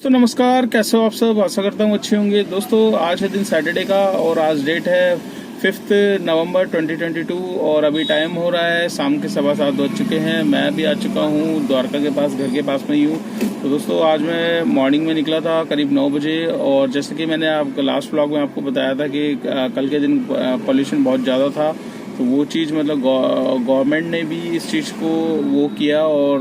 तो नमस्कार, कैसे हो आप सब। आशा करता हूँ अच्छे होंगे। दोस्तों आज है दिन सैटरडे का और आज डेट है 5 नवंबर 2022 और अभी टाइम हो रहा है शाम के 7:15 बज चुके हैं। मैं भी आ चुका हूँ द्वारका के पास, घर के पास में ही हूँ। तो दोस्तों आज मैं मॉर्निंग में निकला था करीब 9 बजे और जैसे कि मैंने आपको लास्ट व्लॉग में आपको बताया था कि कल के दिन पॉल्यूशन बहुत ज़्यादा था। तो वो चीज़ मतलब गवर्नमेंट ने भी इस चीज़ को वो किया और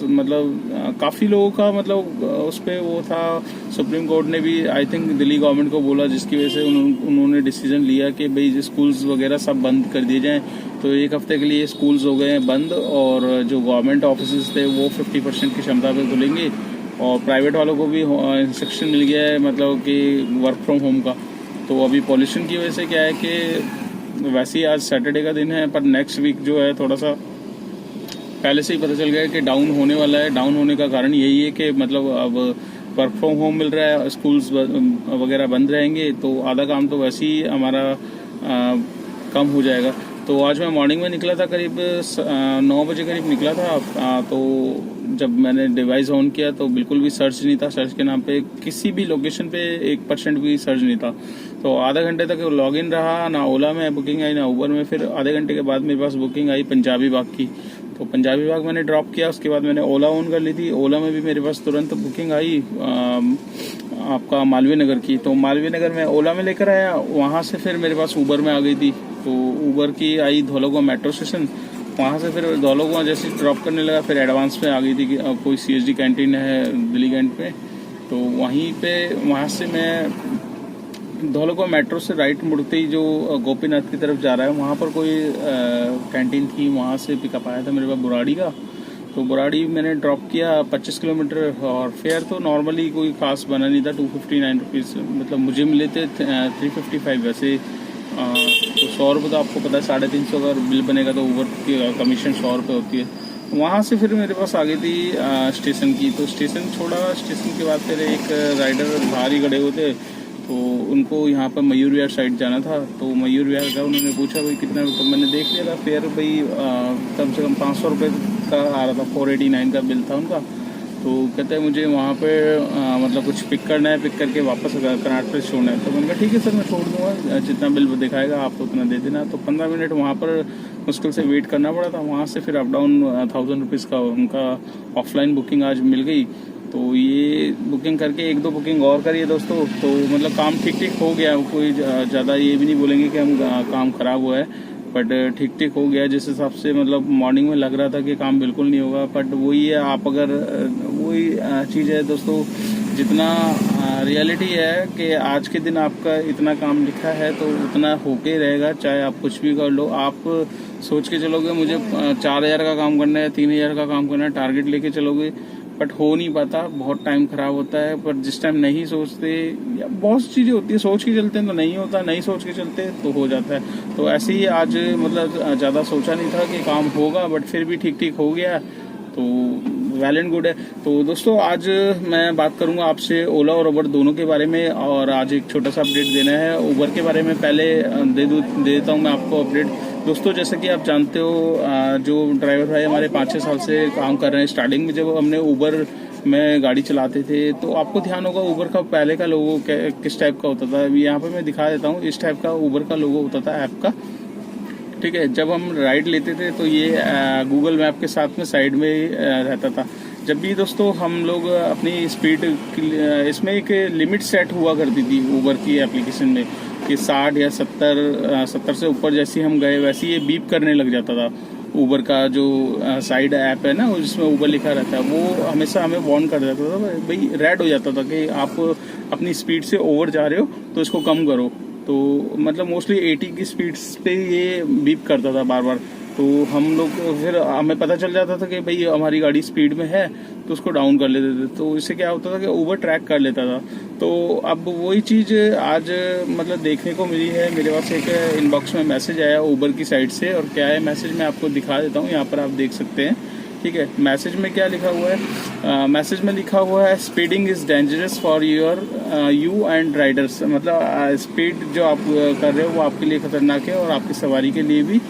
मतलब काफ़ी लोगों का मतलब उस पर वो था। सुप्रीम कोर्ट ने भी आई थिंक दिल्ली गवर्नमेंट को बोला, जिसकी वजह से उन्होंने डिसीजन लिया कि भाई स्कूल्स वगैरह सब बंद कर दिए जाएं। तो एक हफ्ते के लिए स्कूल्स हो गए हैं बंद और जो गवर्नमेंट ऑफिस थे वो 50% की क्षमता पे खुलेंगे और प्राइवेट वालों को भी इंस्ट्रक्शन मिल गया है मतलब कि वर्क फ्रॉम होम का। तो अभी पॉल्यूशन की वजह से क्या है कि वैसे ही आज सैटरडे का दिन है पर नेक्स्ट वीक जो है थोड़ा सा पहले से ही पता चल गया है कि डाउन होने वाला है। डाउन होने का कारण यही है कि मतलब अब वर्क फ्रॉम होम मिल रहा है, स्कूल्स वगैरह बंद रहेंगे तो आधा काम तो वैसे ही हमारा कम हो जाएगा। तो आज मैं मॉर्निंग में निकला था करीब 9 बजे करीब निकला था। तो जब मैंने डिवाइस ऑन किया तो बिल्कुल भी सर्च नहीं था। सर्च के नाम पे किसी भी लोकेशन पे 1% भी सर्च नहीं था। तो आधा घंटे तक लॉगिन रहा, ना ओला में बुकिंग आई ना उबर में। फिर आधे घंटे के बाद मेरे पास बुकिंग आई पंजाबी बाग की। तो पंजाबी बाग मैंने ड्रॉप किया, उसके बाद मैंने ओला ऑन कर ली थी। ओला में भी मेरे पास तुरंत बुकिंग आई आपका मालवीय नगर की। तो मालवीय नगर में ओला में लेकर आया, वहाँ से फिर मेरे पास उबर में आ गई थी। तो उबर की आई धौलाकुआं मेट्रो स्टेशन, वहाँ से फिर धौलाकुआं जैसे ड्रॉप करने लगा फिर एडवांस में आ गई थी कि कोई CSD कैंटीन है दिल्ली कैंट पे। तो वहीं पे वहाँ से मैं धौलाकुआं मेट्रो से राइट मुड़ते ही जो गोपीनाथ की तरफ जा रहा है वहाँ पर कोई कैंटीन थी, वहाँ से पिकअप आया था मेरे पास बुराड़ी का। तो बुराड़ी मैंने ड्रॉप किया 25 किलोमीटर और फेयर तो नॉर्मली कोई खास बना नहीं था। 259 रुपीज़ मतलब मुझे मिले थे 355 वैसे। तो 100 रुपये तो आपको पता है 350 अगर बिल बनेगा तो ऊबर की कमीशन 100 रुपये होती है। वहाँ से फिर मेरे पास आ गई थी स्टेशन की। तो स्टेशन छोड़ा, स्टेशन के बाद फिर एक राइडर बाहर ही खड़े हुए थे तो उनको यहाँ पर मयूर विहार साइड जाना था। तो मयूर विहार का उन्होंने पूछा भाई कितना, तो मैंने देख लिया था फेयर भाई कम से कम 500 रुपये का आ रहा था। 489 का बिल था उनका। तो कहते हैं मुझे वहाँ पे मतलब कुछ पिक करना है, पिक करके वापस कर्नाटक पे छोड़ना है। तो मैंने कहा ठीक है सर मैं छोड़ दूँगा, जितना बिल दिखाएगा आप उतना दे देना। तो 15 मिनट वहाँ पर मुश्किल से वेट करना पड़ा था। वहाँ से फिर अप डाउन 1000 रुपीज़ का उनका ऑफलाइन बुकिंग आज मिल गई। तो ये बुकिंग करके 1-2 बुकिंग और करिए दोस्तों। तो मतलब काम ठीक हो गया, कोई ज़्यादा ये भी नहीं बोलेंगे कि हम काम ख़राब हुआ है, बट ठीक हो गया। जिस हिसाब से मतलब मॉर्निंग में लग रहा था कि काम बिल्कुल नहीं होगा, बट वही है, आप अगर वही चीज़ है दोस्तों, जितना रियलिटी है कि आज के दिन आपका इतना काम लिखा है तो उतना होके रहेगा, चाहे आप कुछ भी कर लो। आप सोच के चलोगे मुझे 4000 का काम करना है, 3000 का काम करना है, टारगेट लेके चलोगे, बट हो नहीं पाता, बहुत टाइम खराब होता है। पर जिस टाइम नहीं सोचते या बहुत सी चीज़ें होती है, सोच के चलते हैं तो नहीं होता, नहीं सोच के चलते तो हो जाता है। तो ऐसे ही आज मतलब ज़्यादा सोचा नहीं था कि काम होगा, बट फिर भी ठीक हो गया तो वेल एंड गुड है। तो दोस्तों आज मैं बात करूंगा आपसे ओला और उबर दोनों के बारे में और आज एक छोटा सा अपडेट देना है। उबर के बारे में पहले दे देता हूं मैं आपको अपडेट। दोस्तों जैसे कि आप जानते हो जो ड्राइवर भाई हमारे 5-6 साल से काम कर रहे हैं, स्टार्टिंग में जब हमने उबर में गाड़ी चलाते थे तो आपको ध्यान होगा उबर का पहले का लोगो किस टाइप का होता था। यहाँ पे मैं दिखा देता हूँ, इस टाइप का उबर का लोगो होता था ऐप का, ठीक है। जब हम राइड लेते थे तो ये गूगल मैप के साथ में साइड में रहता था। जब भी दोस्तों हम लोग अपनी स्पीड इसमें एक लिमिट सेट हुआ करती थी उबर की एप्लीकेशन में कि 60 या 70 से ऊपर जैसे हम गए वैसे ये बीप करने लग जाता था। उबर का जो साइड ऐप है ना जिसमें उबर लिखा रहता है वो हमेशा हमें वार्न कर देता था, भाई रेड हो जाता था कि आप अपनी स्पीड से ओवर जा रहे हो तो इसको कम करो। तो मतलब मोस्टली 80 की स्पीड पे ये बीप करता था बार। तो हम लोग फिर हमें पता चल जाता था कि भाई हमारी गाड़ी स्पीड में है तो उसको डाउन कर लेते थे। तो इससे क्या होता था कि उबर ट्रैक कर लेता था। तो अब वही चीज़ आज मतलब देखने को मिली है। मेरे पास एक इनबॉक्स में मैसेज आया उबर की साइड से, और क्या है मैसेज मैं आपको दिखा देता हूँ, यहाँ पर आप देख सकते हैं, ठीक है। मैसेज में क्या लिखा हुआ है, मैसेज में लिखा हुआ है speeding is dangerous for you and Riders. मतलब स्पीड जो आप कर रहे हो वो आपके लिए खतरनाक है और आपकी सवारी के लिए भी।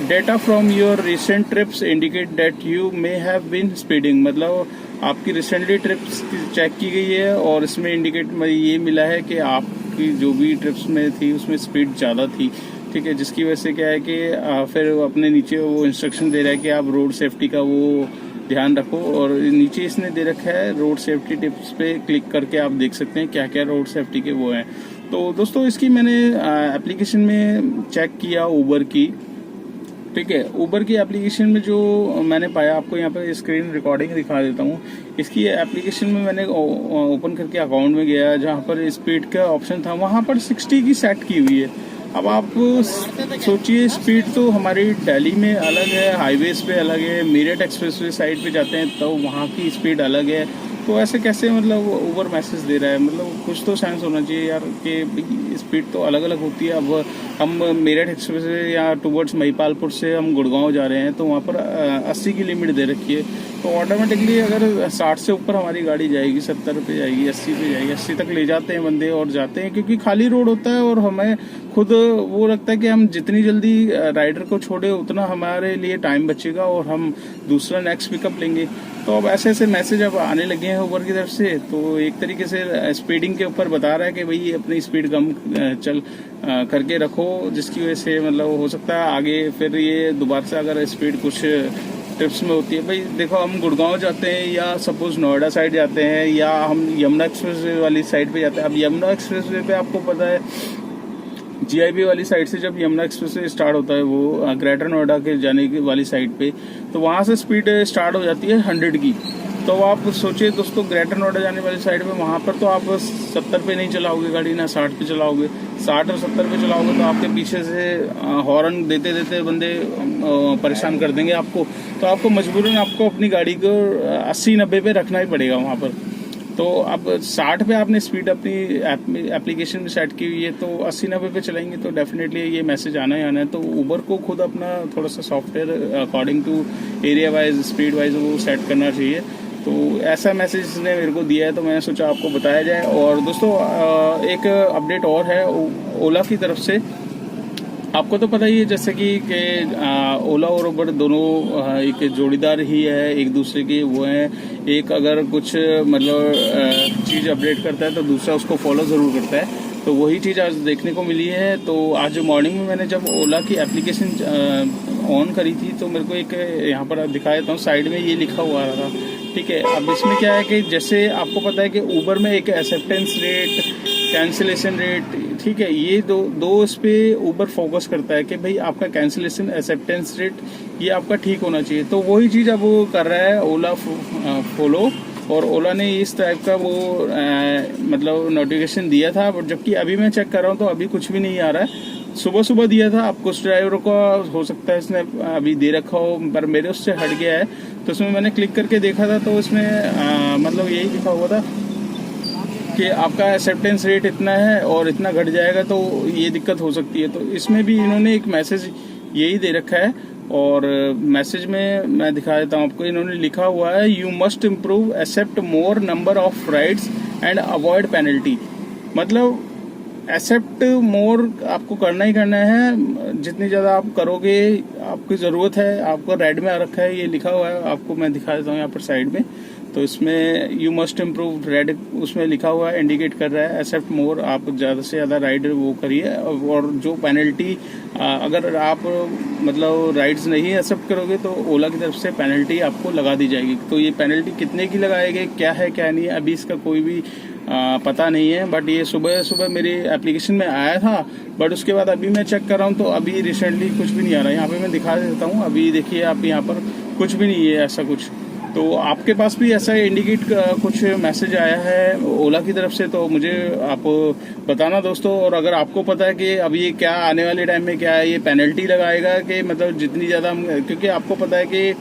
Data from your recent trips indicate that you may have been speeding. मतलब आपकी रिसेंटली ट्रिप्स चेक की गई है और इसमें इंडिकेट ये मिला है कि आपकी जो भी ट्रिप्स में थी उसमें स्पीड ज़्यादा थी, ठीक है, जिसकी वजह से क्या है कि फिर अपने नीचे वो इंस्ट्रक्शन दे रहा है कि आप रोड सेफ्टी का वो ध्यान रखो। और नीचे इसने दे रखा है रोड सेफ्टी टिप्स पे क्लिक करके आप देख सकते हैं क्या क्या रोड सेफ्टी के वो हैं। तो दोस्तों इसकी मैंने एप्लीकेशन में चेक किया ऊबर की, ठीक है, ऊबर की एप्लीकेशन में जो मैंने पाया, आपको यहाँ पे स्क्रीन रिकॉर्डिंग दिखा देता हूँ। इसकी एप्लीकेशन में मैंने ओपन करके अकाउंट में गया, जहाँ पर स्पीड का ऑप्शन था वहाँ पर 60 की सेट की हुई है। अब आप सोचिए स्पीड तो हमारी दिल्ली में अलग है, हाईवेज पे अलग है, मेरठ एक्सप्रेसवे साइड पे जाते हैं तो वहाँ की स्पीड अलग है। तो ऐसे कैसे मतलब ऊबर मैसेज दे रहा है, मतलब कुछ तो सेंस होना चाहिए यार कि स्पीड तो अलग अलग होती है। अब हम मेरठ एक्सप्रेस या टुवर्ड्स महिपालपुर से हम गुड़गांव जा रहे हैं तो वहाँ पर 80 की लिमिट दे रखी है, तो ऑटोमेटिकली अगर 60 से ऊपर हमारी गाड़ी जाएगी, 70 पे जाएगी, 80 पे जाएगी, 80 तक ले जाते हैं बंदे और जाते हैं, क्योंकि खाली रोड होता है और हमें खुद वो लगता है कि हम जितनी जल्दी राइडर को छोड़े उतना हमारे लिए टाइम बचेगा और हम दूसरा नेक्स्ट पिकअप लेंगे। तो अब ऐसे ऐसे मैसेज अब आने लगे हैं ऊबर की तरफ से, तो एक तरीके से स्पीडिंग के ऊपर बता रहा है कि भाई अपनी स्पीड कम चल करके रखो, जिसकी वजह से मतलब हो सकता है आगे फिर ये दोबारा से अगर स्पीड कुछ ट्रिप्स में होती है। भाई देखो हम गुड़गांव जाते हैं या सपोज नोएडा साइड जाते हैं या हम यमुना एक्सप्रेसवे वाली साइड पे जाते हैं। अब यमुना एक्सप्रेसवे पे आपको पता है जीआईबी वाली साइड से जब यमुना एक्सप्रेसवे स्टार्ट होता है वो ग्रेटर नोएडा के जाने की वाली साइड पे, तो वहां से स्पीड स्टार्ट हो जाती है 100 की। तो आप सोचिए दोस्तों ग्रेटर नोएडा जाने वाली साइड में वहां पर तो आप 70 पे नहीं चलाओगे गाड़ी, ना 60 पे चलाओगे। 60 और 70 पे चलाओगे तो आपके पीछे से हॉर्न देते देते बंदे परेशान कर देंगे आपको, तो आपको मजबूरन आपको अपनी गाड़ी को 80-90 पे रखना ही पड़ेगा वहां पर। तो अब 60 पे आपने स्पीड अपनी एप्लीकेशन में सेट की हुई है, तो 80-90 पे चलाएंगे तो डेफिनेटली ये मैसेज आना ही आना है। तो ऊबर को खुद अपना थोड़ा सा software according to area wise speed wise वो सेट करना चाहिए। तो ऐसा मैसेज इसने मेरे को दिया है तो मैंने सोचा आपको बताया जाए। और दोस्तों एक अपडेट और है ओला की तरफ से। आपको तो पता ही है जैसे कि ओला और उबर दोनों एक जोड़ीदार ही है एक दूसरे के, वो हैं। एक अगर कुछ मतलब चीज़ अपडेट करता है तो दूसरा उसको फॉलो ज़रूर करता है, तो वही चीज़ आज देखने को मिली है। तो आज मॉर्निंग में मैंने जब ओला की एप्लीकेशन ऑन करी थी तो मेरे को एक यहाँ पर दिखा देता हूँ, साइड में ये लिखा हुआ रहा, ठीक है। अब इसमें क्या है कि जैसे आपको पता है कि ऊबर में एक एक्सेप्टेंस रेट, कैंसिलेशन रेट, ठीक है, ये दो इस पे ऊबर फोकस करता है कि भाई आपका कैंसिलेशन एक्सेप्टेंस रेट ये आपका ठीक होना चाहिए। तो वही चीज़ अब वो कर रहा है ओला फॉलो, और ओला ने इस टाइप का वो मतलब नोटिफिकेशन दिया था, बट जबकि अभी मैं चेक कर रहा हूँ तो अभी कुछ भी नहीं आ रहा है। सुबह सुबह दिया था, अब कुछ ड्राइवरों को हो सकता है इसने अभी दे रखा हो, पर मेरे उससे हट गया है। तो उसमें मैंने क्लिक करके देखा था तो उसमें मतलब यही लिखा हुआ था कि आपका एक्सेप्टेंस रेट इतना है और इतना घट जाएगा तो ये दिक्कत हो सकती है। तो इसमें भी इन्होंने एक मैसेज यही दे रखा है, और मैसेज में मैं दिखा देता हूँ आपको। इन्होंने लिखा हुआ है you must improve accept more number of rides and avoid penalty. मतलब एक्सेप्ट मोर आपको करना ही करना है, जितनी ज़्यादा आप करोगे आपकी ज़रूरत है। आपको रेड में आ रखा है, ये लिखा हुआ है, आपको मैं दिखा देता हूँ यहाँ पर साइड में। तो इसमें यू मस्ट इम्प्रूव रेड उसमें लिखा हुआ है, इंडिकेट कर रहा है एक्सेप्ट मोर, आप ज़्यादा से ज़्यादा राइड वो करिए। और जो पेनल्टी अगर आप मतलब राइड्स नहीं एक्सेप्ट करोगे तो ओला की तरफ से पेनल्टी आपको लगा दी जाएगी। तो ये पेनल्टी कितने की लगाएगी, क्या है क्या नहीं है, अभी इसका कोई भी पता नहीं है। बट ये सुबह सुबह मेरी एप्लीकेशन में आया था, बट उसके बाद अभी मैं चेक कर रहा हूँ तो अभी रिसेंटली कुछ भी नहीं आ रहा है। यहाँ पे मैं दिखा देता हूँ, अभी देखिए आप यहाँ पर कुछ भी नहीं है ऐसा कुछ। तो आपके पास भी ऐसा इंडिकेट कुछ मैसेज आया है ओला की तरफ से तो मुझे आप बताना दोस्तों। और अगर आपको पता है कि अब ये क्या आने वाले टाइम में क्या है, ये पेनल्टी लगाएगा कि मतलब जितनी ज़्यादा, क्योंकि आपको पता है कि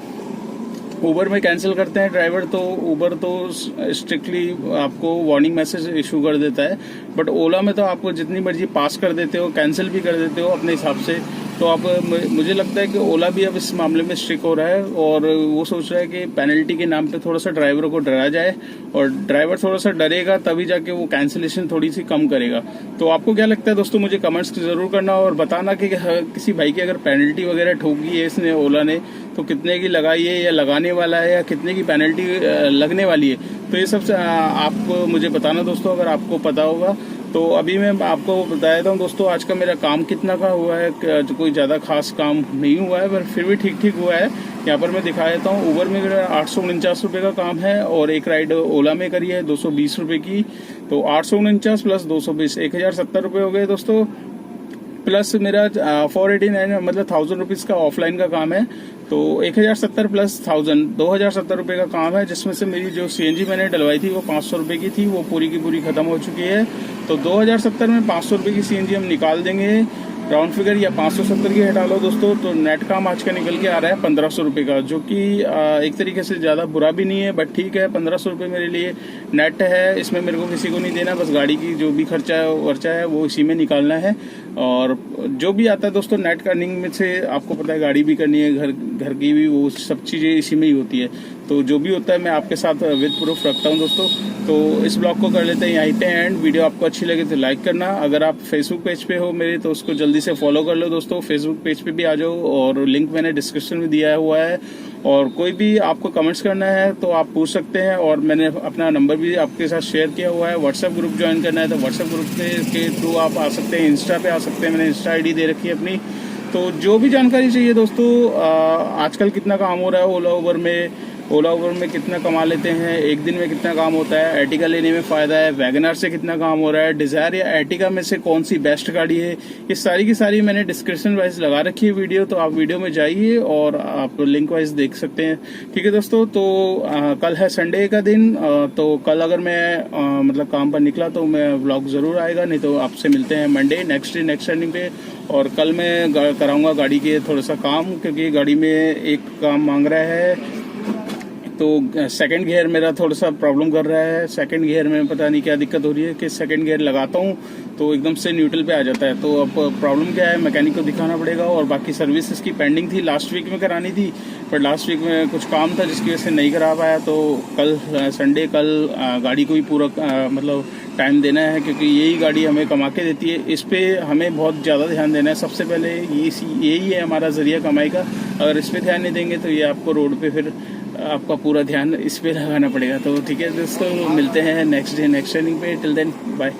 ऊबर में कैंसिल करते हैं ड्राइवर तो ऊबर तो स्ट्रिक्टली आपको वार्निंग मैसेज इशू कर देता है, बट ओला में तो आपको जितनी मर्जी पास कर देते हो, कैंसिल भी कर देते हो अपने हिसाब से। तो अब मुझे लगता है कि ओला भी अब इस मामले में स्ट्रिक हो रहा है और वो सोच रहा है कि पेनल्टी के नाम पे थोड़ा सा ड्राइवरों को डरा जाए, और ड्राइवर थोड़ा सा डरेगा तभी जाके वो कैंसिलेशन थोड़ी सी कम करेगा। तो आपको क्या लगता है दोस्तों, मुझे कमेंट्स जरूर करना और बताना कि किसी भाई की अगर पेनल्टी वगैरह ठोकी है इसने ओला ने तो कितने की लगाई है या लगाने वाला है या कितने की पेनल्टी लगने वाली है। तो ये सब आप मुझे बताना दोस्तों अगर आपको पता होगा। तो अभी मैं आपको बता देता हूँ दोस्तों आज का मेरा काम कितना का हुआ है। कोई ज़्यादा खास काम नहीं हुआ है पर फिर भी ठीक ठीक हुआ है। यहाँ पर मैं दिखा देता हूँ, ऊबर में मेरा 849 रुपये का काम है और एक राइड ओला में करी है 220 रुपये की। तो 849 प्लस 220 1070 रुपये हो गए दोस्तों। प्लस मेरा 489 मतलब 1000 रुपीज़ का ऑफलाइन का काम है। तो 1070 प्लस 1000 2070 रुपये का काम है, जिसमें से मेरी जो सीएनजी मैंने डलवाई थी वो 500 रुपये की थी, वो पूरी की पूरी खत्म हो चुकी है। तो 2070 में 500 रुपये की सीएनजी हम निकाल देंगे, राउंड फिगर या 570 की हटा लो दोस्तों। तो नेट काम आज का निकल के आ रहा है 1500 रुपये का, जो कि एक तरीके से ज़्यादा बुरा भी नहीं है बट ठीक है। 1500 रुपये मेरे लिए नेट है, इसमें मेरे को किसी को नहीं देना, बस गाड़ी की जो भी खर्चा वर्चा है वो इसी में निकालना है। और जो भी आता है दोस्तों नेट का अर्निंग में से, आपको पता है गाड़ी भी करनी है, घर की भी, वो सब चीज़ें इसी में ही होती है। तो जो भी होता है मैं आपके साथ विद प्रूफ रखता हूं दोस्तों। तो इस ब्लॉग को कर लेते हैं यहीं पे एंड। वीडियो आपको अच्छी लगे तो लाइक करना, अगर आप फेसबुक पेज पे हो मेरे तो उसको जल्दी से फॉलो कर लो दोस्तों। फेसबुक पेज पे भी आ जाओ और लिंक मैंने डिस्क्रिप्शन में दिया हुआ है। और कोई भी आपको कमेंट्स करना है तो आप पूछ सकते हैं, और मैंने अपना नंबर भी आपके साथ शेयर किया हुआ है। व्हाट्सएप ग्रुप ज्वाइन करना है तो व्हाट्सएप ग्रुप के थ्रू आप आ सकते हैं, इंस्टा पे आ सकते हैं, मैंने इंस्टा आईडी दे रखी है अपनी। तो जो भी जानकारी चाहिए दोस्तों, आजकल कितना काम हो रहा है ओला उबर में कितना कमा लेते हैं, एक दिन में कितना काम होता है, एर्टिगा लेने में फ़ायदा है, वैगनआर से कितना काम हो रहा है, डिज़ायर या एर्टिगा में से कौन सी बेस्ट गाड़ी है, ये सारी की सारी मैंने डिस्क्रिप्शन वाइज लगा रखी है वीडियो। तो आप वीडियो में जाइए और आप लिंक वाइज देख सकते हैं, ठीक है दोस्तों। तो कल है संडे का दिन, तो कल अगर मैं मतलब काम पर निकला तो मैं व्लॉग ज़रूर आएगा, नहीं तो आपसे मिलते हैं मंडे नेक्स्ट रनिंग पे। और कल मैं कराऊंगा गाड़ी के थोड़ा सा काम, क्योंकि गाड़ी में एक काम मांग रहा है। तो सेकंड गियर मेरा थोड़ा सा प्रॉब्लम कर रहा है, सेकंड गियर में पता नहीं क्या दिक्कत हो रही है कि सेकंड गियर लगाता हूँ तो एकदम से न्यूट्रल पे आ जाता है। तो अब प्रॉब्लम क्या है, मैकेनिक को दिखाना पड़ेगा। और बाकी सर्विस इसकी पेंडिंग थी, लास्ट वीक में करानी थी, पर लास्ट वीक में कुछ काम था जिसकी वजह से नहीं करा पाया। तो कल संडे, कल गाड़ी को ही पूरा मतलब टाइम देना है, क्योंकि यही गाड़ी हमें कमा के देती है। इस पर हमें बहुत ज़्यादा ध्यान देना है। सबसे पहले यही है हमारा जरिया कमाई का। अगर इस पर ध्यान नहीं देंगे तो ये आपको रोड पे फिर आपका पूरा ध्यान इस पे लगाना पड़ेगा। तो ठीक है दोस्तों, मिलते हैं नेक्स्ट डे नेक्स्ट रनिंग पे। Till then bye.